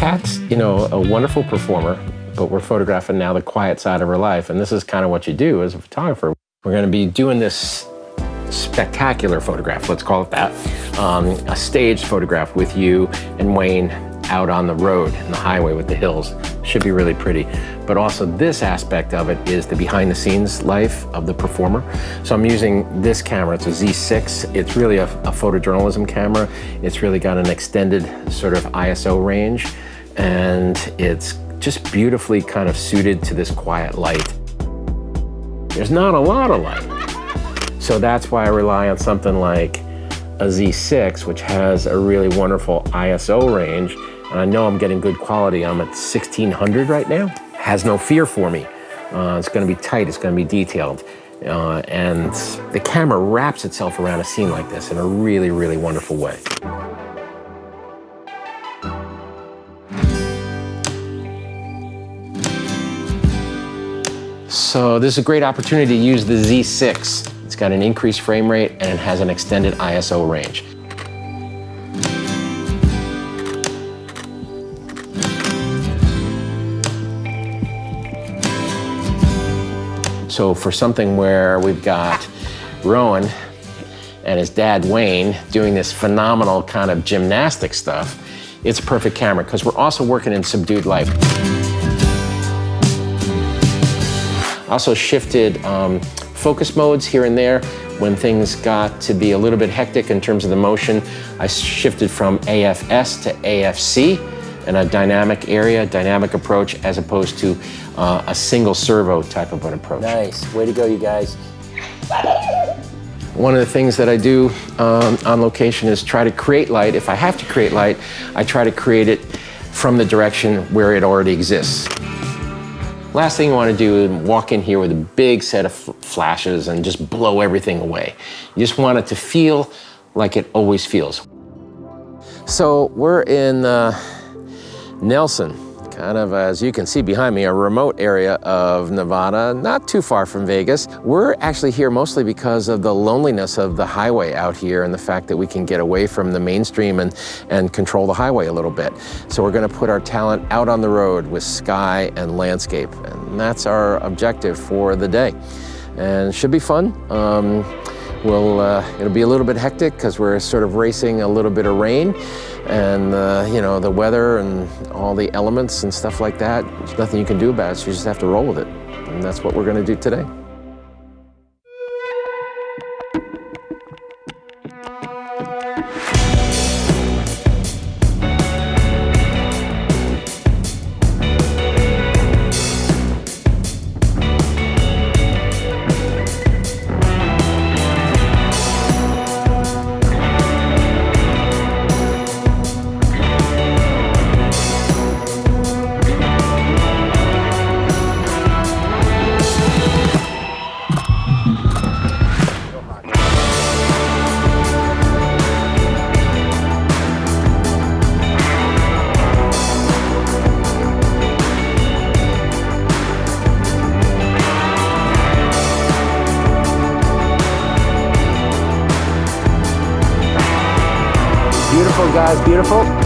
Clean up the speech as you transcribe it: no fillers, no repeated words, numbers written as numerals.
Kat's, you know, a wonderful performer, but we're photographing now the quiet side of her life, and this is kind of what you do as a photographer. We're going to be doing this spectacular photograph, let's call it that, a staged photograph with you and Wayne out on the road and the highway with the hills. Should be really pretty. But also this aspect of it is the behind the scenes life of the performer. So I'm using this camera, it's a Z6. It's really a photojournalism camera. It's really got an extended sort of ISO range, and it's just beautifully kind of suited to this quiet light. There's not a lot of light. So that's why I rely on something like a Z6, which has a really wonderful ISO range. And I know I'm getting good quality. I'm at 1600 right now. Has no fear for me. It's gonna be tight, it's gonna be detailed. And the camera wraps itself around a scene like this in a really, really wonderful way. So this is a great opportunity to use the Z6. It's got an increased frame rate and it has an extended ISO range. So for something where we've got Rowan and his dad Wayne doing this phenomenal kind of gymnastic stuff, it's a perfect camera because we're also working in subdued light. Also shifted focus modes here and there. When things got to be a little bit hectic in terms of the motion, I shifted from AFS to AFC in a dynamic area, dynamic approach, as opposed to a single servo type of an approach. Nice, way to go, you guys. One of the things that I do on location is try to create light. If I have to create light, I try to create it from the direction where it already exists. Last thing you want to do is walk in here with a big set of flashes and just blow everything away. You just want it to feel like it always feels. So we're in Nelson, kind of, as you can see behind me, a remote area of Nevada, not too far from Vegas. We're actually here mostly because of the loneliness of the highway out here and the fact that we can get away from the mainstream and control the highway a little bit. So we're gonna put our talent out on the road with sky and landscape, and that's our objective for the day. And it should be fun. It'll be a little bit hectic because we're sort of racing a little bit of rain, and you know, the weather and all the elements and stuff like that. There's nothing you can do about it, so you just have to roll with it. And that's what we're going to do today. Beautiful, guys, beautiful.